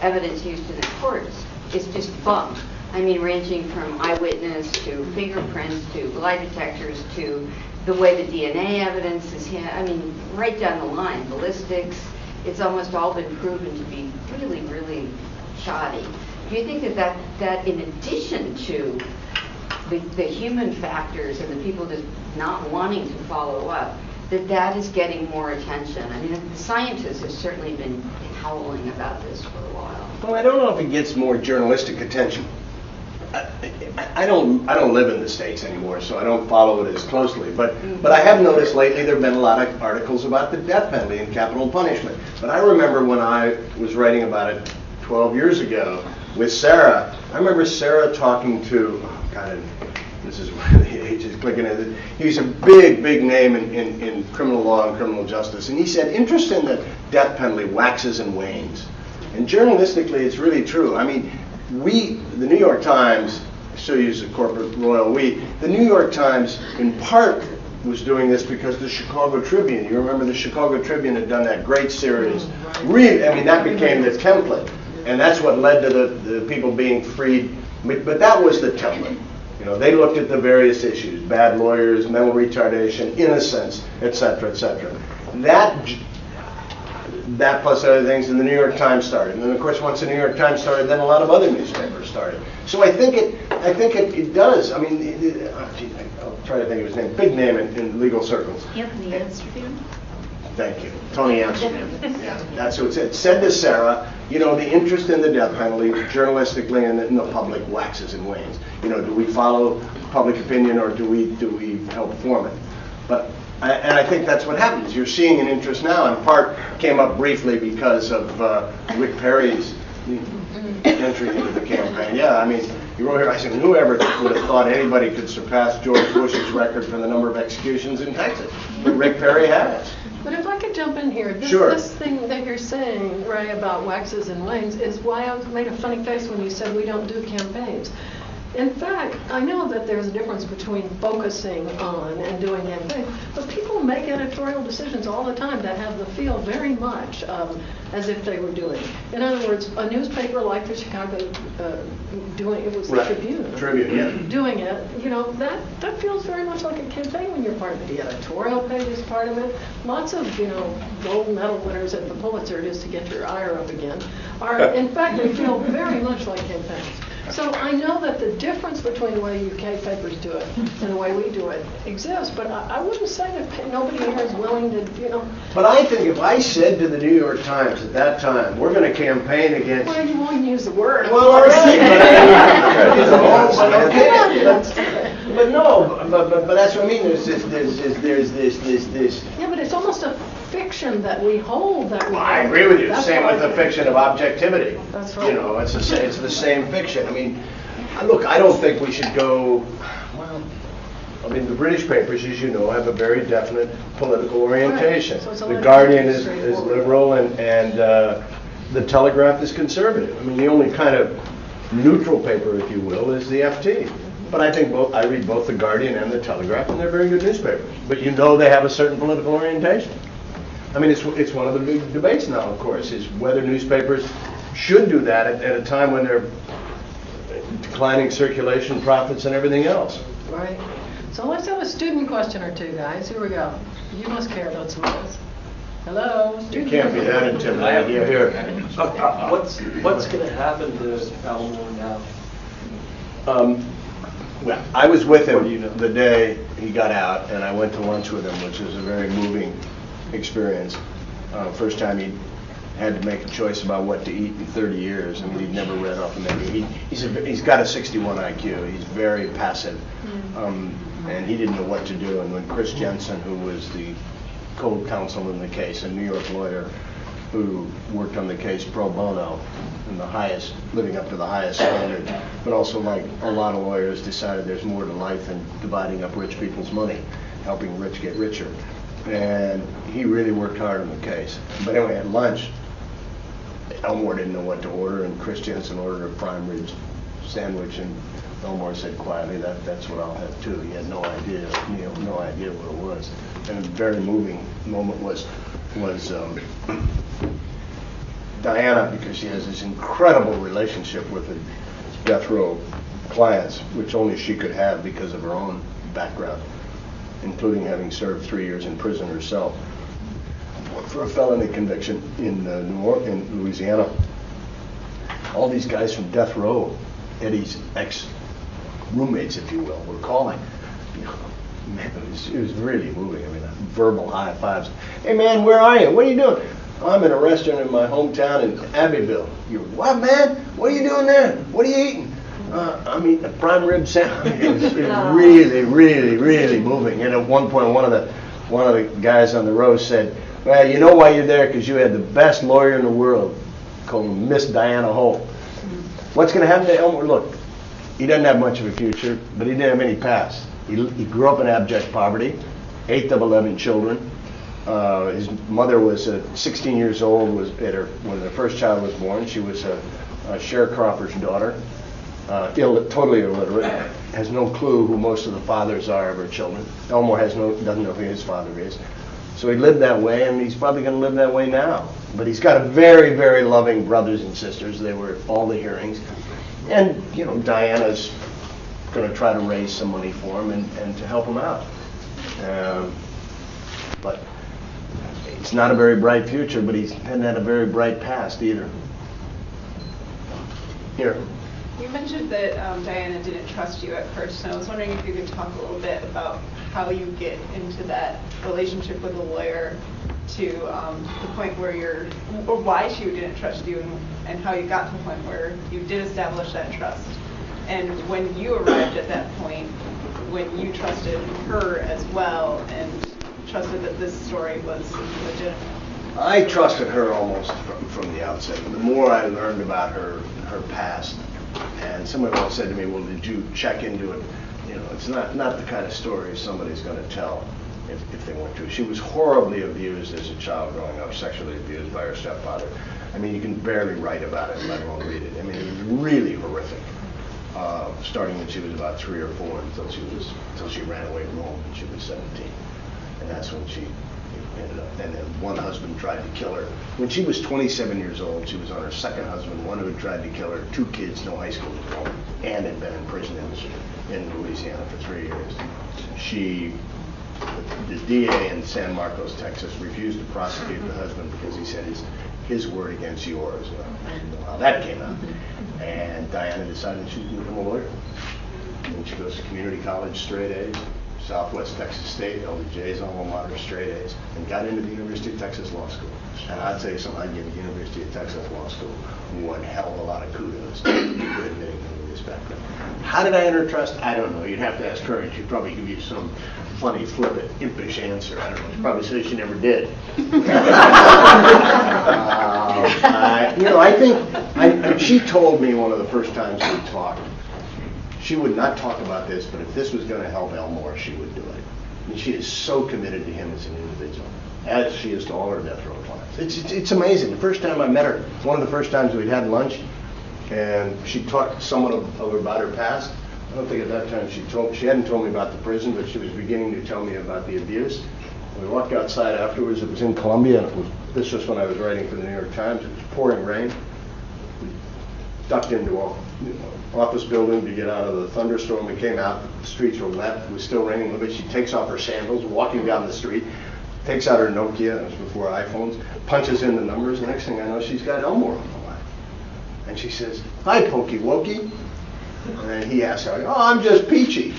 evidence used in the courts is just bunk. I mean, ranging from eyewitness to fingerprints to lie detectors to the way the DNA evidence is, right down the line, ballistics, it's almost all been proven to be really, really shoddy. Do you think that in addition to the human factors and the people just not wanting to follow up, that is getting more attention? I mean, the scientists have certainly been howling about this for a while. Well, I don't know if it gets more journalistic attention. I don't live in the States anymore, so I don't follow it as closely. But I have noticed lately there have been a lot of articles about the death penalty and capital punishment. But I remember when I was writing about it 12 years ago with Sarah, I remember Sarah talking to, This is where the age is clicking in. He's a big, big name in criminal law and criminal justice. And he said, interest in the death penalty waxes and wanes. And journalistically, it's really true. I mean, the New York Times, I still use the corporate royal we, the New York Times, in part, was doing this because the Chicago Tribune, you remember the Chicago Tribune had done that great series. Really, I mean, that became the template. And that's what led to the people being freed. But that was the template. You know, they looked at the various issues, bad lawyers, mental retardation, innocence, et cetera, et cetera. That plus other things, and the New York Times started. And then, of course, once the New York Times started, then a lot of other newspapers started. So I think it does. I mean, I'll try to think of his name. Big name in legal circles. Anthony Amsterdam. Thank you. Tony Amsterdam. Yeah, that's who it said. Said to Sarah, you know, the interest in the death penalty, journalistically and in the public, waxes and wanes. You know, do we follow public opinion or do we help form it? But I think that's what happens. You're seeing an interest now, in part came up briefly because of Rick Perry's entry into the campaign. Yeah, I mean, you wrote here, I said, whoever would have thought anybody could surpass George Bush's record for the number of executions in Texas? But Rick Perry has. But if I could jump in here, this thing that you're saying, Ray, about waxes and wanes is why I made a funny face when you said we don't do campaigns. In fact, I know that there's a difference between focusing on and doing campaigns, but people make editorial decisions all the time that have the feel very much as if they were doing. In other words, a newspaper like the Chicago the Tribune, yeah. Doing it, you know, that feels very much like a campaign when you're part of it. The editorial page is part of it. Lots of, you know, gold medal winners at the Pulitzer, it is to get your ire up again, are, in fact, they feel very much like campaigns. So I know that the difference between the way UK papers do it and the way we do it exists, but I wouldn't say that nobody here is willing to, you know. But I think if I said to the New York Times at that time, we're going to campaign against... Well, you won't use the word. Well, all right. But no, but that's what I mean. There's this. Yeah, but it's almost a fiction that we hold that we. Well, I agree with you. That's same with the fiction of objectivity. That's right. You know, it's the same fiction. I mean, look, I don't think we should go. Well, I mean, the British papers, as you know, have a very definite political orientation. Right. So the Guardian is liberal, and the Telegraph is conservative. I mean, the only kind of neutral paper, if you will, is the FT. But I think I read both the Guardian and the Telegraph, and they're very good newspapers. But you know they have a certain political orientation. I mean, it's one of the big debates now, of course, is whether newspapers should do that at a time when they're declining circulation, profits, and everything else. Right. So let's have a student question or two, guys. Here we go. You must care about some of this. Hello? You can't be that intimidated. Here. What's going to happen to Elmore now? Well, I was with him the day he got out, and I went to lunch with him, which was a very moving experience. First time he had to make a choice about what to eat in 30 years. I mean, he'd never read off a menu. He's got a 61 IQ. He's very passive, and he didn't know what to do. And when Chris Jensen, who was the co-counsel in the case, a New York lawyer who worked on the case pro bono, and living up to the highest standard, but also, like a lot of lawyers, decided there's more to life than dividing up rich people's money, helping rich get richer. And he really worked hard on the case. But anyway, at lunch, Elmore didn't know what to order, and Chris Jensen ordered a prime rib sandwich, and Elmore said quietly, that's what I'll have too. He had no idea, no idea what it was. And a very moving moment was Diana, because she has this incredible relationship with the death row clients, which only she could have because of her own background, including having served 3 years in prison herself for a felony conviction in Louisiana. All these guys from death row, Eddie's ex-roommates, if you will, were calling. Man, it was really moving. I mean, verbal high fives. Hey, man, where are you? What are you doing? I'm in a restaurant in my hometown in Abbeville. You what, man? What are you doing there? What are you eating? I'm eating a prime rib sandwich. It was really, really, really moving. And at one point, one of the guys on the row said, "Well, you know why you're there? Because you had the best lawyer in the world, called Miss Diana Holt." What's going to happen to Elmore? Look, he doesn't have much of a future, but he didn't have any past. He grew up in abject poverty, 8th of 11 children. His mother was 16 years old when their first child was born. She was a sharecropper's daughter, totally illiterate, has no clue who most of the fathers are of her children. Elmore doesn't know who his father is. So he lived that way, and he's probably going to live that way now. But he's got a very, very loving brothers and sisters. They were at all the hearings. And, Diana's going to try to raise some money for him and to help him out. But it's not a very bright future, but he hasn't had a very bright past either. Here. You mentioned that Diana didn't trust you at first, and I was wondering if you could talk a little bit about how you get into that relationship with a lawyer to the point where or why she didn't trust you, and how you got to the point where you did establish that trust. And when you arrived at that point, when you trusted her as well and trusted that this story was legitimate. I trusted her almost from the outset. The more I learned about her past, and someone once said to me, well, did you check into it? It's not the kind of story somebody's going to tell if they want to. She was horribly abused as a child growing up, sexually abused by her stepfather. I mean, you can barely write about it, let alone read it. I mean, it was really horrific, starting when she was about 3 or 4 until she ran away from home when she was 17. And that's when she ended up. And then one husband tried to kill her. When she was 27 years old, she was on her second husband, one who had tried to kill her, 2 kids, no high school diploma, and had been in prison in Louisiana for 3 years. The DA in San Marcos, Texas, refused to prosecute the husband because he said his word against yours. I don't know how that came out. And Diana decided she was going to become a lawyer. And she goes to community college, straight A's. Southwest Texas State, LBJ's alma mater, straight A's, and got into the University of Texas Law School. And I'd tell you something, I'd give the University of Texas Law School one hell of a lot of kudos for admitting to this background. How did I enter trust? I don't know. You'd have to ask her, and she'd probably give you some funny, flippant, impish answer. I don't know. She'd probably say she never did. I think she told me one of the first times we talked, she would not talk about this, but if this was going to help Elmore, she would do it. I mean, she is so committed to him as an individual, as she is to all her death row clients. It's amazing. The first time I met her, one of the first times we'd had lunch, and she talked somewhat about her past. I don't think at that time she hadn't told me about the prison, but she was beginning to tell me about the abuse. We walked outside afterwards. It was in Columbia, and this was when I was writing for the New York Times. It was pouring rain. We ducked into a office building to get out of the thunderstorm. We came out, the streets were wet, it was still raining a little bit. She takes off her sandals, walking down the street, takes out her Nokia, it was before iPhones, punches in the numbers. The next thing I know, she's got Elmore on the line. And she says, "Hi, Pokey Wokey." And then he asks her, "Oh, I'm just Peachy."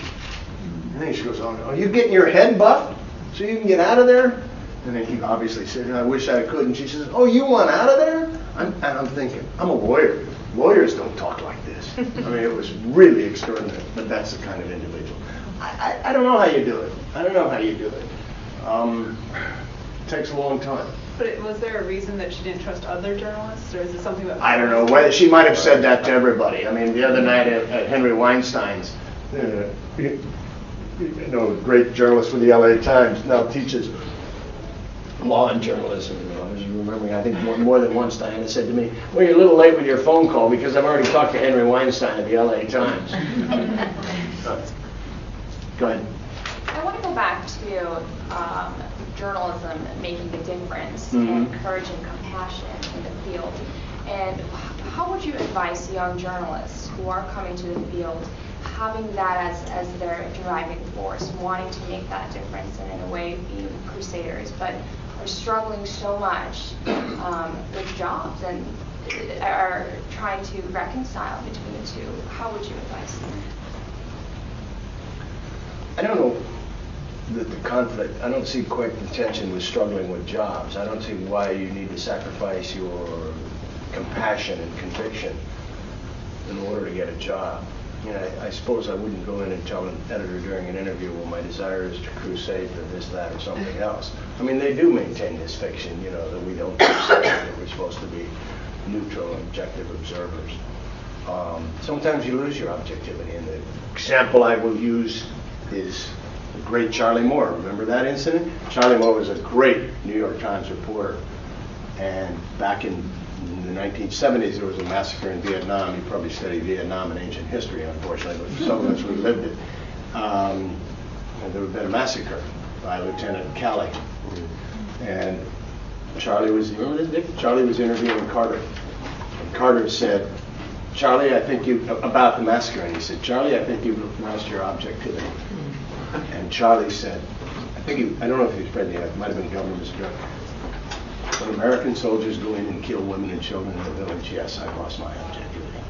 And then she goes on, "Are you getting your head buffed so you can get out of there?" And then he obviously said, "I wish I could." And she says, "Oh, you want out of there?" And I'm thinking, I'm a lawyer. Lawyers don't talk like this. I mean, it was really extraordinary, but that's the kind of individual. I don't know how you do it. It takes a long time. But was there a reason that she didn't trust other journalists, or is it something that... I don't know. Whether she might have said that to everybody. I mean, the other night at Henry Weinstein's, great journalist for the LA Times, now teaches law and journalism. I was remembering, I think more than once Diana said to me, "Well, you're a little late with your phone call because I've already talked to Henry Weinstein at the LA Times." Go ahead. I want to go back to journalism making a difference and encouraging compassion in the field. And how would you advise young journalists who are coming to the field, having that as their driving force, wanting to make that difference and in a way being crusaders, but are struggling so much with jobs and are trying to reconcile between the two? How would you advise them? I don't know that the conflict, I don't see quite the tension with struggling with jobs. I don't see why you need to sacrifice your compassion and conviction in order to get a job. I suppose I wouldn't go in and tell an editor during an interview, well, my desire is to crusade for this, that, or something else. I mean, they do maintain this fiction, that we don't crusade, that we're supposed to be neutral and objective observers. sometimes you lose your objectivity. And the example I will use is the great Charlie Moore. Remember that incident? Charlie Moore was a great New York Times reporter. And back in the 1970s, there was a massacre in Vietnam. You probably studied Vietnam in ancient history, unfortunately, but some of us relived it. And there had been a massacre by Lieutenant Calley. And Charlie was, remember this, Dick? Charlie was interviewing Carter. And Carter said, Charlie, I think you, about the massacre, and he said, Charlie, I think you've lost your objectivity. And Charlie said, I don't know if he was president, it might have been Governor Mr. When American soldiers go in and kill women and children in the village, yes, I've lost my objectivity.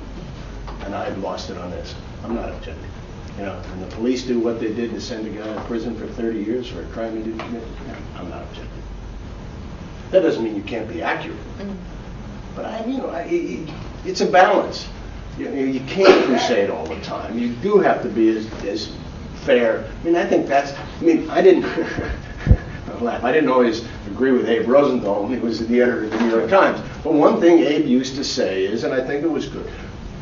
And I've lost it on this. I'm not objective. You know, and the police do what they did to send a guy to prison for 30 years for a crime he didn't commit. Yeah, I'm not objective. That doesn't mean you can't be accurate. But it's a balance. You can't crusade all the time. You do have to be as fair. I mean, I think that's, I didn't laugh. I didn't always agree with Abe Rosenthal when he was the editor of the New York Times. But one thing Abe used to say is, and I think it was good,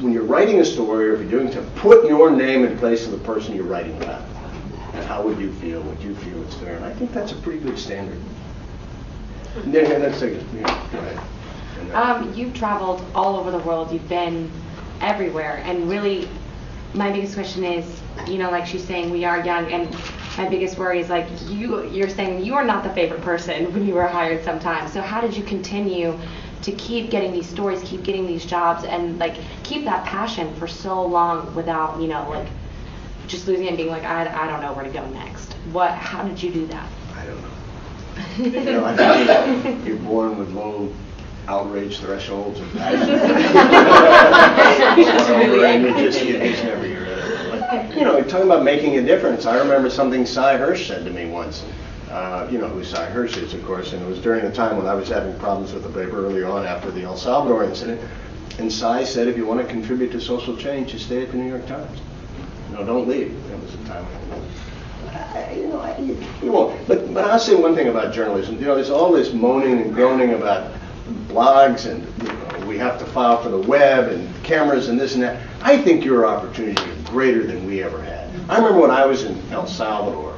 when you're writing a story or if you're doing something, put your name in place of the person you're writing about. And how would you feel? Would you feel it's fair? And I think that's a pretty good standard. Yeah, that's it. Yeah, go ahead. You've traveled all over the world. You've been everywhere. And really, my biggest question is, like she's saying, we are young. And my biggest worry is, like, you're saying you are not the favorite person when you were hired sometimes. So how did you continue to keep getting these stories, keep getting these jobs, and, like, keep that passion for so long without, like, just losing it and being like, I don't know where to go next? How did you do that? I don't know. I think you're born with low outrage thresholds and passion. And you just never hear it. Talking about making a difference, I remember something Cy Hirsch said to me once. You know who Cy Hirsch is, of course, and it was during a time when I was having problems with the paper early on after the El Salvador incident. And Cy said, if you want to contribute to social change, you stay at the New York Times. Don't leave. That was the time. You won't. But I'll say one thing about journalism. There's all this moaning and groaning about blogs and we have to file for the web and cameras and this and that. I think your opportunity is greater than we ever had. I remember when I was in El Salvador,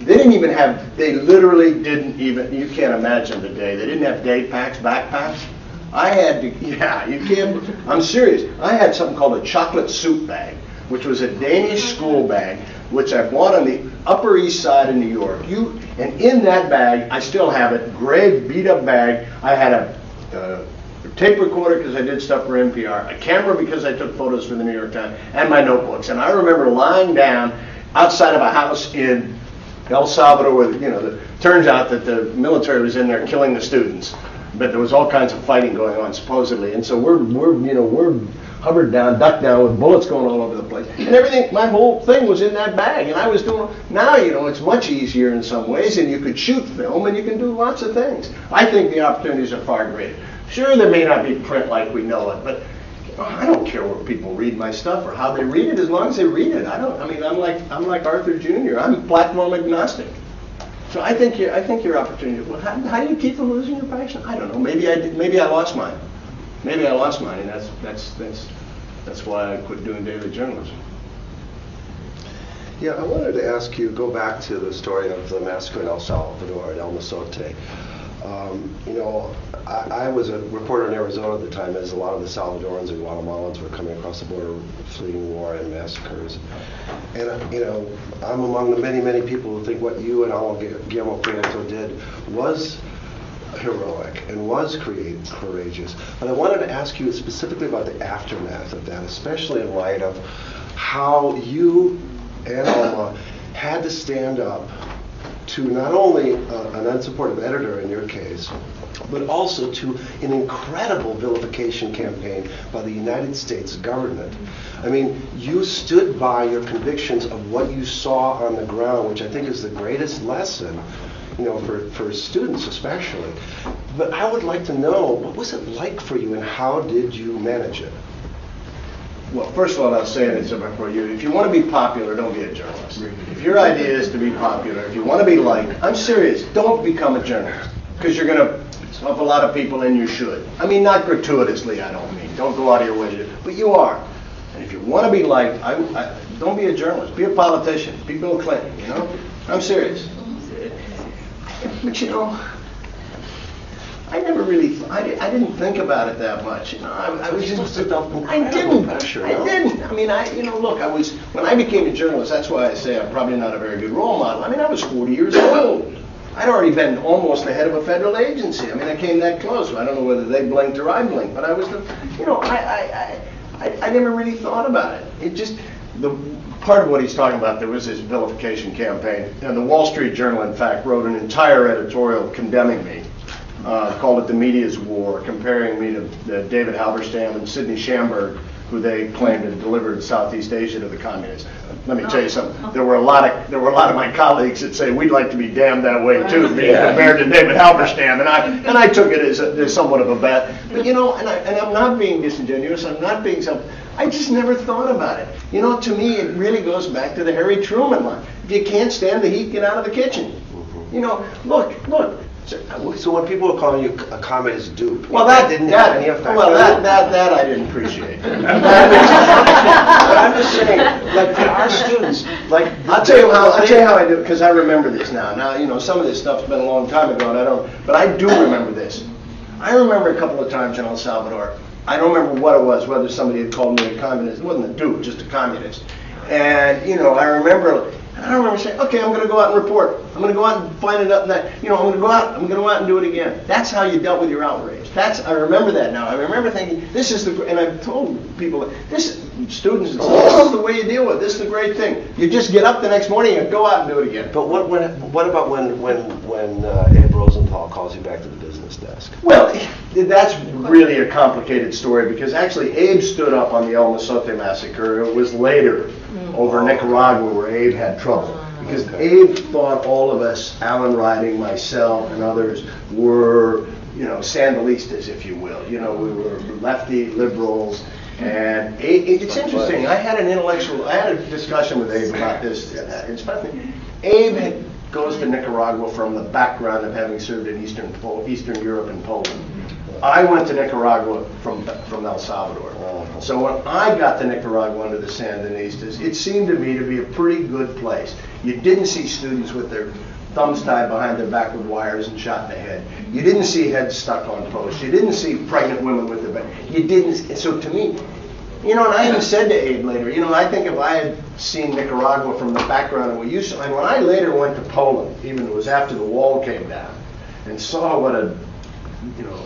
they literally didn't even, you can't imagine the day. They didn't have day packs, backpacks. I had to, you can't, I'm serious. I had something called a chocolate soup bag, which was a Danish school bag, which I bought on the Upper East Side of New York. And in that bag, I still have it, gray beat-up bag. I had a tape recorder because I did stuff for NPR, a camera because I took photos for the New York Times, and my notebooks. And I remember lying down outside of a house in El Salvador where, turns out that the military was in there killing the students. But there was all kinds of fighting going on, supposedly. And so we're hovered down, ducked down with bullets going all over the place. And everything, my whole thing was in that bag. And I was doing, now, it's much easier in some ways, and you could shoot film, and you can do lots of things. I think the opportunities are far greater. Sure, there may not be print like we know it, but I don't care where people read my stuff or how they read it, as long as they read it. I'm like Arthur Jr. I'm platform agnostic. So I think your opportunity. Well, how do you keep from losing your passion? I don't know. Maybe I did. Maybe I lost mine. And that's why I quit doing daily journalism. Yeah, I wanted to ask you, go back to the story of the massacre in El Salvador at El Mozote. I was a reporter in Arizona at the time, as a lot of the Salvadorans and Guatemalans were coming across the border fleeing war and massacres. And, I'm among the many, many people who think what you and Guillermo Prieto did was heroic and was courageous. But I wanted to ask you specifically about the aftermath of that, especially in light of how you and Alma had to stand up to not only an unsupportive editor in your case, but also to an incredible vilification campaign by the United States government. I mean, you stood by your convictions of what you saw on the ground, which I think is the greatest lesson, for students especially. But I would like to know, what was it like for you and how did you manage it? Well, first of all, I'll say this for you. If you want to be popular, don't be a journalist. If your idea is to be popular, if you want to be liked, I'm serious, don't become a journalist. Because you're going to of a lot of people, and you should. I mean, not gratuitously, I don't mean. Don't go out of your way to do it, but you are. And if you want to be liked, don't be a journalist. Be a politician. Be Bill Clinton, you know? I'm serious. But, you know, I never really, I didn't think about it that much. You know, I was just, I didn't. I mean, you know, look, when I became a journalist, that's why I say I'm probably not a very good role model. I mean, I was 40 years old. I'd already been almost the head of a federal agency. I mean, I came that close. I don't know whether they blinked or I blinked, but I was the, you know, I never really thought about it. It just, part of what he's talking about, there was this vilification campaign, and the Wall Street Journal, in fact, wrote an entire editorial condemning me. Called it the media's war, comparing me to David Halberstam and Sidney Schamberg, who they claimed had delivered Southeast Asia to the communists. Let me tell you something. There were a lot of my colleagues that say we'd like to be damned that way too, being compared to David Halberstam, and I took it as somewhat of a bet. But you know, and I'm not being disingenuous. I'm not being I just never thought about it. You know, to me, it really goes back to the Harry Truman line. If you can't stand the heat, get out of the kitchen. You know, look. So when people are calling you a communist dupe, well, that didn't have any effect. Well, that I didn't appreciate. But I'm just saying, like our students, like I'll tell you how I do, because I remember this now. Now, you know, some of this stuff's been a long time ago, and but I do remember this. I remember a couple of times in El Salvador. I don't remember what it was, whether somebody had called me a communist. It wasn't a dupe, just a communist. And you know, I remember saying, okay, I'm going to go out and report. I'm going to go out and find it up and that. You know, I'm going to go out and do it again. That's how you dealt with your outrage. I remember that now. I remember thinking, this is and I've told people, students and stuff, this is the way you deal with it. This is the great thing. You just get up the next morning and go out and do it again. But what about when Abe Rosenthal calls you back to the business desk? Well, that's really a complicated story, because actually Abe stood up on the El Mozote massacre. It was later over Nicaragua where Abe had trouble. Because Abe thought all of us, Alan Riding, myself, and others, were, you know, Sandinistas, if you will. You know, we were lefty liberals. And it's interesting. I had a discussion with Abe about this. It's funny. Abe goes to Nicaragua from the background of having served in Eastern Europe and Poland. I went to Nicaragua from El Salvador. So when I got to Nicaragua under the Sandinistas, it seemed to me to be a pretty good place. You didn't see students with their thumbs tied behind their back with wires and shot in the head. You didn't see heads stuck on posts. You didn't see pregnant women with their back. You didn't. So to me, you know, and I even said to Abe later, you know, I think if I had seen Nicaragua from the background of what you saw, and when I later went to Poland, even it was after the wall came down, and saw what a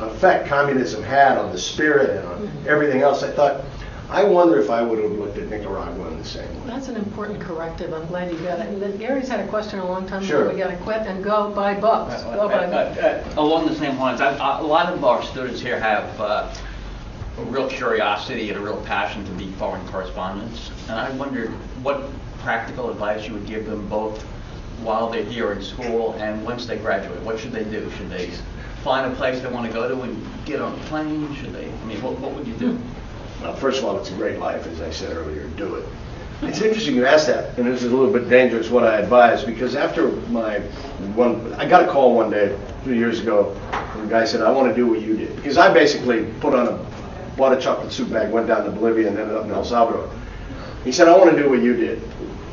effect communism had on the spirit and on everything else, I thought, I wonder if I would have looked at Nicaragua in the same way. That's an important corrective. I'm glad you got it. And Gary's had a question a long time Sure. ago. We got to quit and go buy books. Go buy books. Along the same lines, a lot of our students here have a real curiosity and a real passion to be foreign correspondents. And I wondered what practical advice you would give them both while they're here in school and once they graduate. What should they do? Should they find a place they want to go to and get on a plane? Should they? I mean, what would you do? Well, first of all, it's a great life, as I said earlier. Do it. It's interesting you asked that, and this is a little bit dangerous what I advise, because after I got a call one day, 2 years ago, and the guy said, I want to do what you did. Because I basically bought a chocolate soup bag, went down to Bolivia, and ended up in El Salvador. He said, I want to do what you did.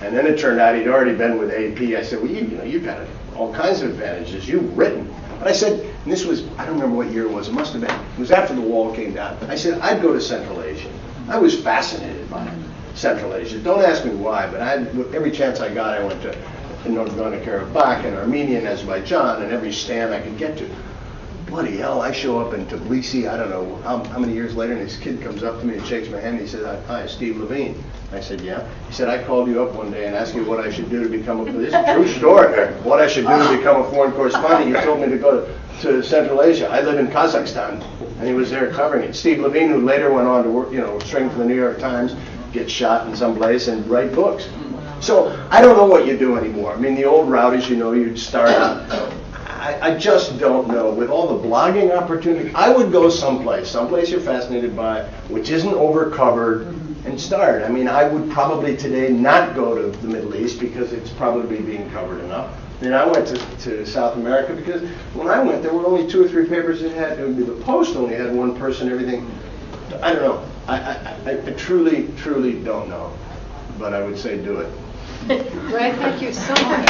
And then it turned out he'd already been with AP. I said, well, you've had all kinds of advantages. You've written. But I said, and this was, I don't remember what year it was. It must have been. It was after the wall came down. I said, I'd go to Central Asia. I was fascinated by Central Asia. Don't ask me why, but every chance I got, I went to Nagorno-Karabakh and Armenia and Azerbaijan and every stand I could get to. Bloody hell, I show up in Tbilisi, I don't know how many years later, and this kid comes up to me and shakes my hand and he says, hi, Steve Levine. I said, yeah. He said, I called you up one day and asked you what I should do to become this is a true story, what I should do to become a foreign correspondent. You told me to go to Central Asia. I live in Kazakhstan. And he was there covering it. Steve Levine, who later went on to work, string for the New York Times, get shot in some place and write books. So I don't know what you do anymore. I mean, the old route is, you'd start out. I just don't know. With all the blogging opportunity, I would go someplace you're fascinated by, which isn't overcovered, and start. I mean, I would probably today not go to the Middle East because it's probably being covered enough. I mean, I went to South America because when I went, there were only 2 or 3 papers that had, the Post only had 1 person, everything. I don't know. I truly, truly don't know. But I would say do it. Ray, thank you so much.